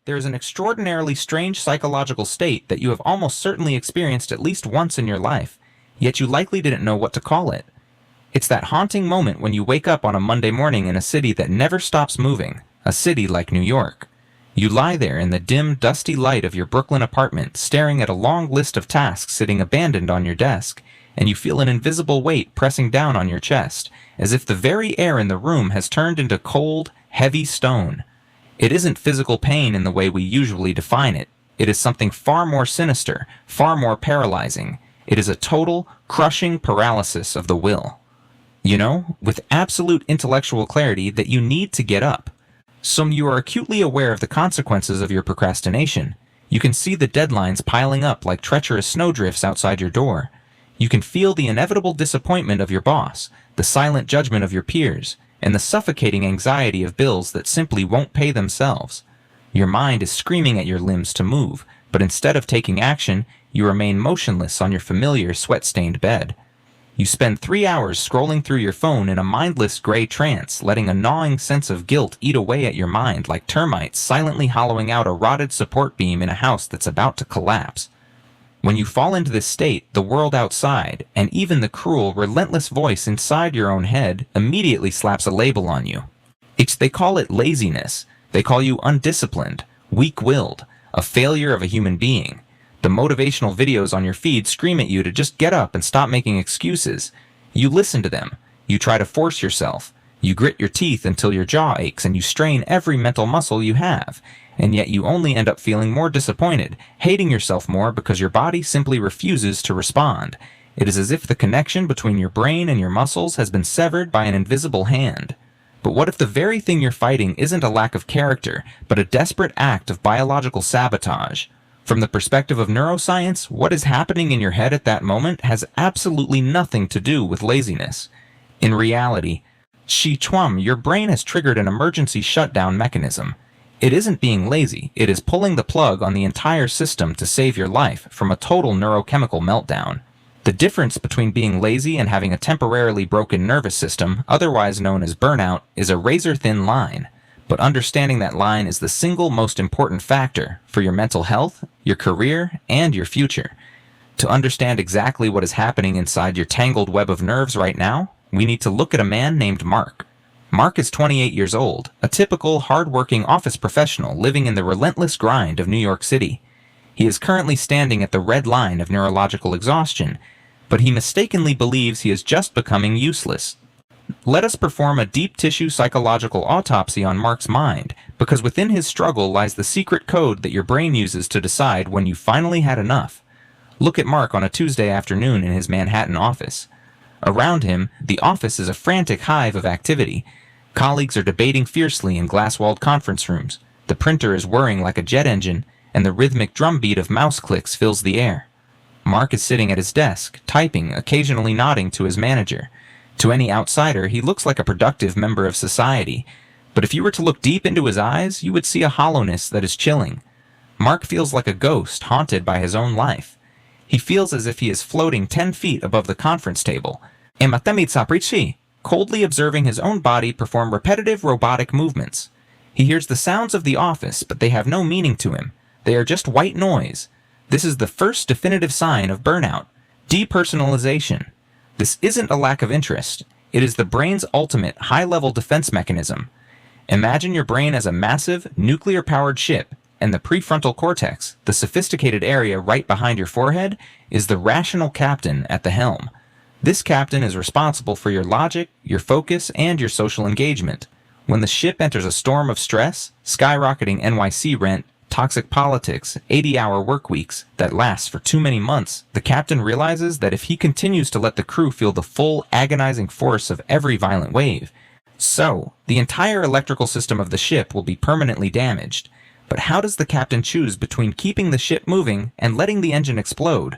There is an extraordinarily strange psychological state that you have almost certainly experienced at least once in your life, yet you likely didn't know what to call it. It's that haunting moment when you wake up on a Monday morning in a city that never stops moving, a city like New York. You lie there in the dim, dusty light of your Brooklyn apartment, staring at a long list of tasks sitting abandoned on your desk, and you feel an invisible weight pressing down on your chest, as if the very air in the room has turned into cold, heavy stone. It isn't physical pain in the way we usually define it. It is something far more sinister, far more paralyzing. It is a total, crushing paralysis of the will. You know, with absolute intellectual clarity that you need to get up. So you are acutely aware of the consequences of your procrastination. You can see the deadlines piling up like treacherous snowdrifts outside your door. You can feel the inevitable disappointment of your boss, the silent judgment of your peers, and the suffocating anxiety of bills that simply won't pay themselves. Your mind is screaming at your limbs to move, but instead of taking action, you remain motionless on your familiar sweat-stained bed. You spend 3 hours scrolling through your phone in a mindless gray trance, letting a gnawing sense of guilt eat away at your mind like termites silently hollowing out a rotted support beam in a house that's about to collapse. When you fall into this state, the world outside, and even the cruel, relentless voice inside your own head, immediately slaps a label on you. They call it laziness. They call you undisciplined, weak-willed, a failure of a human being. The motivational videos on your feed scream at you to just get up and stop making excuses. You listen to them. You try to force yourself. You grit your teeth until your jaw aches and you strain every mental muscle you have. And yet you only end up feeling more disappointed, hating yourself more because your body simply refuses to respond. It is as if the connection between your brain and your muscles has been severed by an invisible hand. But what if the very thing you're fighting isn't a lack of character, but a desperate act of biological sabotage? From the perspective of neuroscience, what is happening in your head at that moment has absolutely nothing to do with laziness. In reality, your brain has triggered an emergency shutdown mechanism. It isn't being lazy, it is pulling the plug on the entire system to save your life from a total neurochemical meltdown. The difference between being lazy and having a temporarily broken nervous system, otherwise known as burnout, is a razor-thin line. But understanding that line is the single most important factor for your mental health, your career, and your future. To understand exactly what is happening inside your tangled web of nerves right now, we need to look at a man named Mark. Mark is 28 years old, a typical, hard-working office professional living in the relentless grind of New York City. He is currently standing at the red line of neurological exhaustion, but he mistakenly believes he is just becoming useless. Let us perform a deep-tissue psychological autopsy on Mark's mind, because within his struggle lies the secret code that your brain uses to decide when you finally had enough. Look at Mark on a Tuesday afternoon in his Manhattan office. Around him, the office is a frantic hive of activity. Colleagues are debating fiercely in glass-walled conference rooms. The printer is whirring like a jet engine, and the rhythmic drumbeat of mouse clicks fills the air. Mark is sitting at his desk, typing, occasionally nodding to his manager. To any outsider, he looks like a productive member of society. But if you were to look deep into his eyes, you would see a hollowness that is chilling. Mark feels like a ghost haunted by his own life. He feels as if he is floating 10 feet above the conference table, coldly observing his own body perform repetitive robotic movements. He hears the sounds of the office, but they have no meaning to him. They are just white noise. This is the first definitive sign of burnout. Depersonalization. This isn't a lack of interest. It is the brain's ultimate high-level defense mechanism. Imagine your brain as a massive, nuclear-powered ship, and the prefrontal cortex, the sophisticated area right behind your forehead, is the rational captain at the helm. This captain is responsible for your logic, your focus, and your social engagement. When the ship enters a storm of stress, skyrocketing NYC rent, toxic politics, 80-hour work weeks that lasts for too many months, the captain realizes that if he continues to let the crew feel the full, agonizing force of every violent wave, the entire electrical system of the ship will be permanently damaged. But how does the captain choose between keeping the ship moving and letting the engine explode?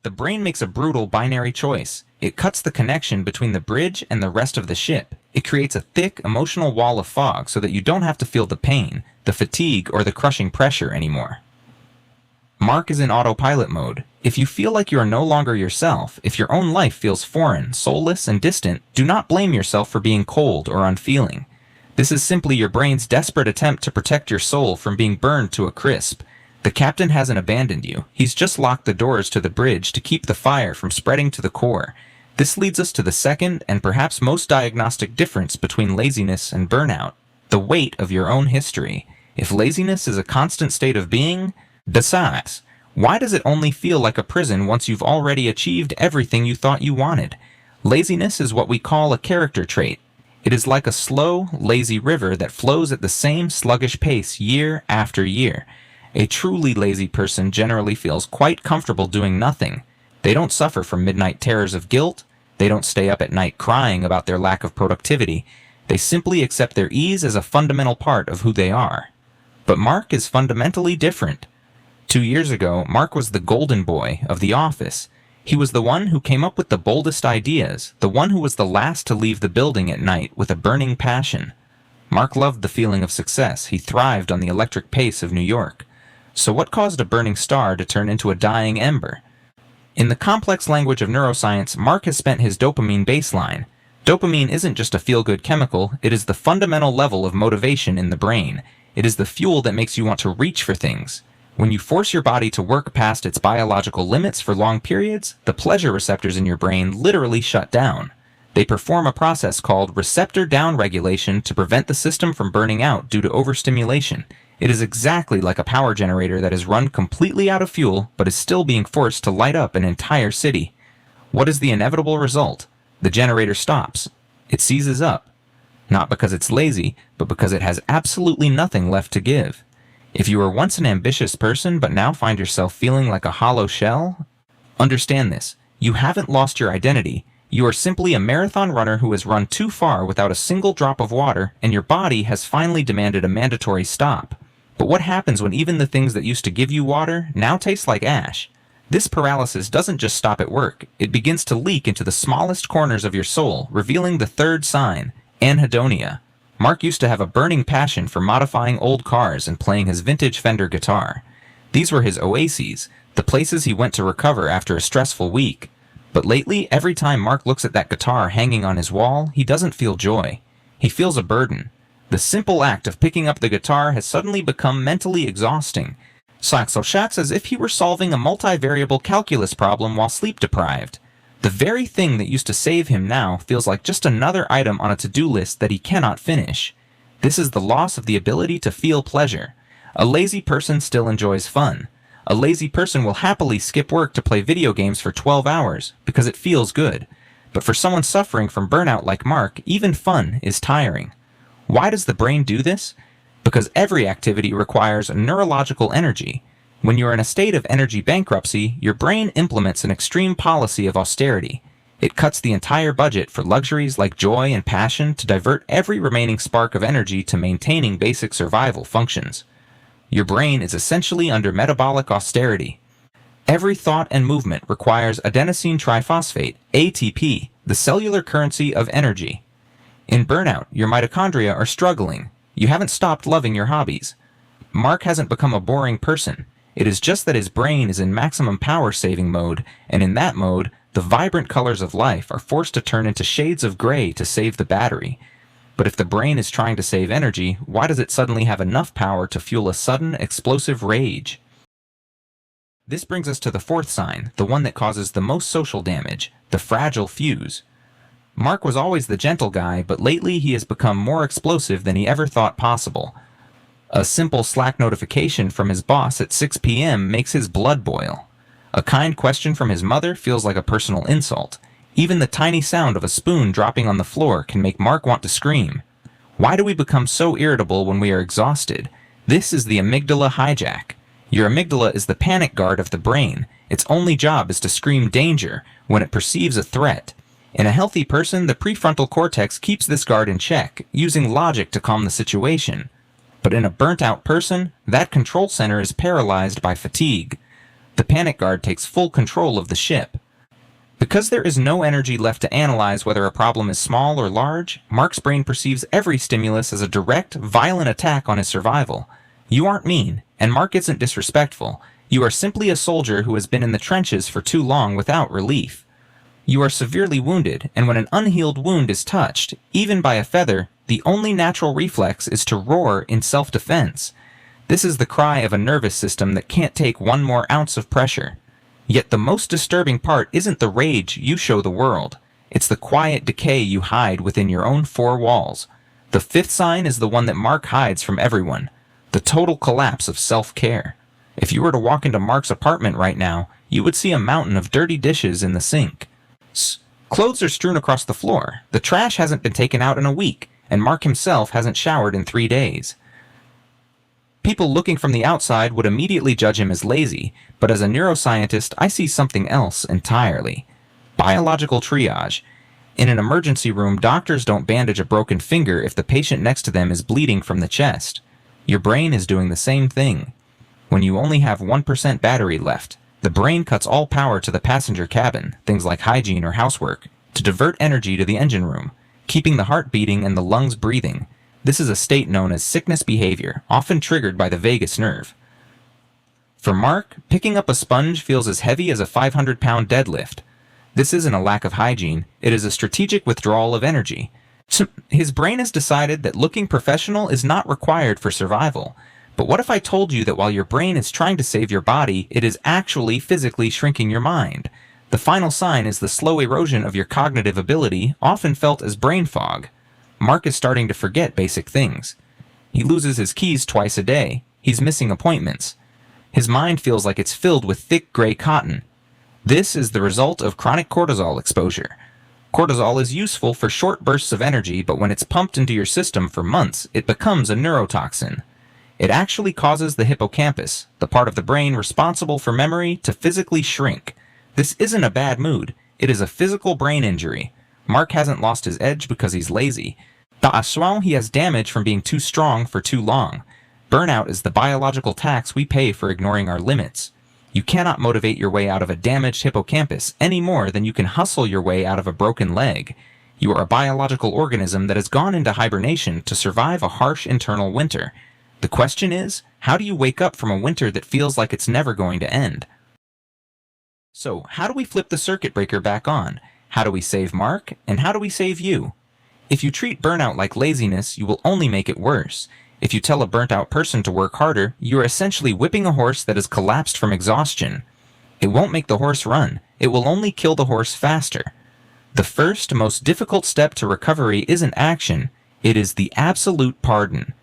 The brain makes a brutal binary choice. It cuts the connection between the bridge and the rest of the ship. It creates a thick, emotional wall of fog so that you don't have to feel the pain, the fatigue, or the crushing pressure anymore. Mark is in autopilot mode. If you feel like you are no longer yourself, if your own life feels foreign, soulless, and distant, do not blame yourself for being cold or unfeeling. This is simply your brain's desperate attempt to protect your soul from being burned to a crisp. The captain hasn't abandoned you. He's just locked the doors to the bridge to keep the fire from spreading to the core. This leads us to the second and perhaps most diagnostic difference between laziness and burnout: the weight of your own history. If laziness is a constant state of being, besides, why does it only feel like a prison once you've already achieved everything you thought you wanted? Laziness is what we call a character trait. It is like a slow, lazy river that flows at the same sluggish pace year after year. A truly lazy person generally feels quite comfortable doing nothing. They don't suffer from midnight terrors of guilt. They don't stay up at night crying about their lack of productivity. They simply accept their ease as a fundamental part of who they are. But Mark is fundamentally different. 2 years ago, Mark was the golden boy of the office. He was the one who came up with the boldest ideas, the one who was the last to leave the building at night with a burning passion. Mark loved the feeling of success. He thrived on the electric pace of New York. So what caused a burning star to turn into a dying ember? In the complex language of neuroscience, Mark has spent his dopamine baseline. Dopamine isn't just a feel-good chemical, it is the fundamental level of motivation in the brain. It is the fuel that makes you want to reach for things. When you force your body to work past its biological limits for long periods, the pleasure receptors in your brain literally shut down. They perform a process called receptor downregulation to prevent the system from burning out due to overstimulation. It is exactly like a power generator that is run completely out of fuel but is still being forced to light up an entire city. What is the inevitable result? The generator stops. It seizes up. Not because it's lazy, but because it has absolutely nothing left to give. If you were once an ambitious person but now find yourself feeling like a hollow shell, understand this. You haven't lost your identity. You are simply a marathon runner who has run too far without a single drop of water, and your body has finally demanded a mandatory stop. But what happens when even the things that used to give you water now taste like ash? This paralysis doesn't just stop at work. It begins to leak into the smallest corners of your soul, revealing the third sign: anhedonia. Mark used to have a burning passion for modifying old cars and playing his vintage Fender guitar. These were his oases, the places he went to recover after a stressful week. But lately, every time Mark looks at that guitar hanging on his wall, he doesn't feel joy. He feels a burden. The simple act of picking up the guitar has suddenly become mentally exhausting. Such as if he were solving a multivariable calculus problem while sleep-deprived. The very thing that used to save him now feels like just another item on a to-do list that he cannot finish. This is the loss of the ability to feel pleasure. A lazy person still enjoys fun. A lazy person will happily skip work to play video games for 12 hours because it feels good. But for someone suffering from burnout like Mark, even fun is tiring. Why does the brain do this? Because every activity requires neurological energy. When you're in a state of energy bankruptcy, your brain implements an extreme policy of austerity. It cuts the entire budget for luxuries like joy and passion to divert every remaining spark of energy to maintaining basic survival functions. Your brain is essentially under metabolic austerity. Every thought and movement requires adenosine triphosphate, ATP, the cellular currency of energy. In burnout, your mitochondria are struggling. You haven't stopped loving your hobbies. Mark hasn't become a boring person. It is just that his brain is in maximum power-saving mode, and in that mode, the vibrant colors of life are forced to turn into shades of gray to save the battery. But if the brain is trying to save energy, why does it suddenly have enough power to fuel a sudden, explosive rage? This brings us to the fourth sign, the one that causes the most social damage: the fragile fuse. Mark was always the gentle guy, but lately he has become more explosive than he ever thought possible. A simple Slack notification from his boss at 6 p.m. makes his blood boil. A kind question from his mother feels like a personal insult. Even the tiny sound of a spoon dropping on the floor can make Mark want to scream. Why do we become so irritable when we are exhausted? This is the amygdala hijack. Your amygdala is the panic guard of the brain. Its only job is to scream danger when it perceives a threat. In a healthy person, the prefrontal cortex keeps this guard in check, using logic to calm the situation. But in a burnt-out person, that control center is paralyzed by fatigue. The panic guard takes full control of the ship. Because there is no energy left to analyze whether a problem is small or large, Mark's brain perceives every stimulus as a direct, violent attack on his survival. You aren't mean, and Mark isn't disrespectful. You are simply a soldier who has been in the trenches for too long without relief. You are severely wounded, and when an unhealed wound is touched, even by a feather, the only natural reflex is to roar in self-defense. This is the cry of a nervous system that can't take one more ounce of pressure. Yet the most disturbing part isn't the rage you show the world. It's the quiet decay you hide within your own four walls. The fifth sign is the one that Mark hides from everyone. The total collapse of self-care. If you were to walk into Mark's apartment right now, you would see a mountain of dirty dishes in the sink. Clothes are strewn across the floor. The trash hasn't been taken out in a week, and Mark himself hasn't showered in 3 days. People looking from the outside would immediately judge him as lazy, but as a neuroscientist, I see something else entirely. Biological triage. In an emergency room, doctors don't bandage a broken finger if the patient next to them is bleeding from the chest. Your brain is doing the same thing. When you only have 1% battery left, the brain cuts all power to the passenger cabin, things like hygiene or housework, to divert energy to the engine room, keeping the heart beating and the lungs breathing. This is a state known as sickness behavior, often triggered by the vagus nerve. For Mark, picking up a sponge feels as heavy as a 500-pound deadlift. This isn't a lack of hygiene, it is a strategic withdrawal of energy. His brain has decided that looking professional is not required for survival. But what if I told you that while your brain is trying to save your body, it is actually physically shrinking your mind? The final sign is the slow erosion of your cognitive ability, often felt as brain fog. Mark is starting to forget basic things. He loses his keys twice a day. He's missing appointments. His mind feels like it's filled with thick gray cotton. This is the result of chronic cortisol exposure. Cortisol is useful for short bursts of energy, but when it's pumped into your system for months, it becomes a neurotoxin. It actually causes the hippocampus, the part of the brain responsible for memory, to physically shrink. This isn't a bad mood. It is a physical brain injury. Mark hasn't lost his edge because he's lazy. He has damage from being too strong for too long. Burnout is the biological tax we pay for ignoring our limits. You cannot motivate your way out of a damaged hippocampus any more than you can hustle your way out of a broken leg. You are a biological organism that has gone into hibernation to survive a harsh internal winter. The question is, how do you wake up from a winter that feels like it's never going to end? So, how do we flip the circuit breaker back on? How do we save Mark? And how do we save you? If you treat burnout like laziness, you will only make it worse. If you tell a burnt-out person to work harder, you are essentially whipping a horse that has collapsed from exhaustion. It won't make the horse run. It will only kill the horse faster. The first, most difficult step to recovery isn't action. It is the absolute pardon.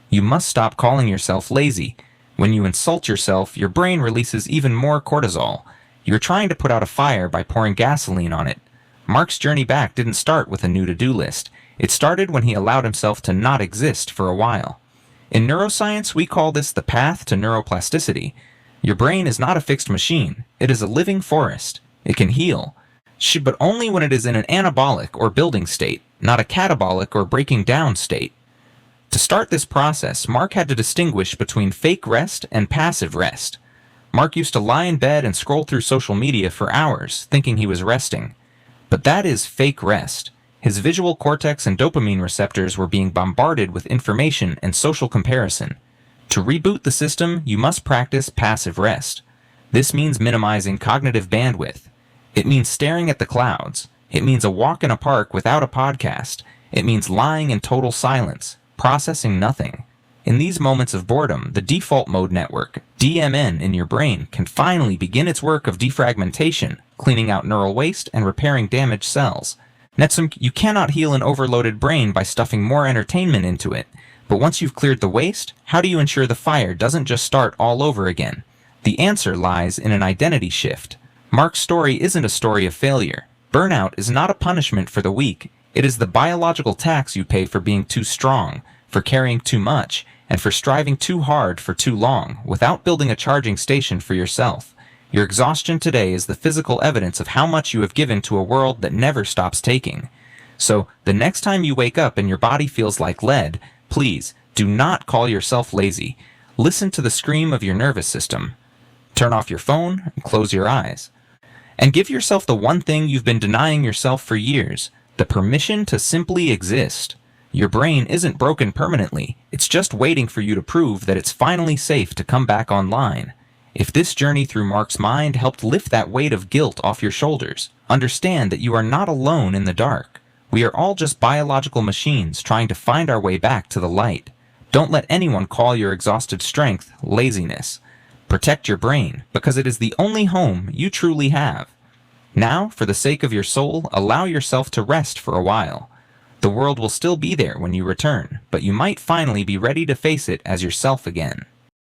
You must stop calling yourself lazy. When you insult yourself, your brain releases even more cortisol. You're trying to put out a fire by pouring gasoline on it. Mark's journey back didn't start with a new to-do list. It started when he allowed himself to not exist for a while. In neuroscience, we call this the path to neuroplasticity. Your brain is not a fixed machine. It is a living forest. It can heal, but only when it is in an anabolic or building state, not a catabolic or breaking down state. To start this process, Mark had to distinguish between fake rest and passive rest. Mark used to lie in bed and scroll through social media for hours, thinking he was resting. But that is fake rest. His visual cortex and dopamine receptors were being bombarded with information and social comparison. To reboot the system, you must practice passive rest. This means minimizing cognitive bandwidth. It means staring at the clouds. It means a walk in a park without a podcast. It means lying in total silence, processing nothing. In these moments of boredom, the default mode network, DMN, in your brain can finally begin its work of defragmentation, cleaning out neural waste and repairing damaged cells. You cannot heal an overloaded brain by stuffing more entertainment into it. But once you've cleared the waste, how do you ensure the fire doesn't just start all over again? The answer lies in an identity shift. Mark's story isn't a story of failure. Burnout is not a punishment for the weak. It is the biological tax you pay for being too strong, for carrying too much, and for striving too hard for too long, without building a charging station for yourself. Your exhaustion today is the physical evidence of how much you have given to a world that never stops taking. So, the next time you wake up and your body feels like lead, please, do not call yourself lazy. Listen to the scream of your nervous system. Turn off your phone and close your eyes. And give yourself the one thing you've been denying yourself for years, the permission to simply exist. Your brain isn't broken permanently. It's just waiting for you to prove that it's finally safe to come back online. If this journey through Mark's mind helped lift that weight of guilt off your shoulders, understand that you are not alone in the dark. We are all just biological machines trying to find our way back to the light. Don't let anyone call your exhausted strength laziness. Protect your brain, because it is the only home you truly have. Now, for the sake of your soul, allow yourself to rest for a while. The world will still be there when you return, but you might finally be ready to face it as yourself again.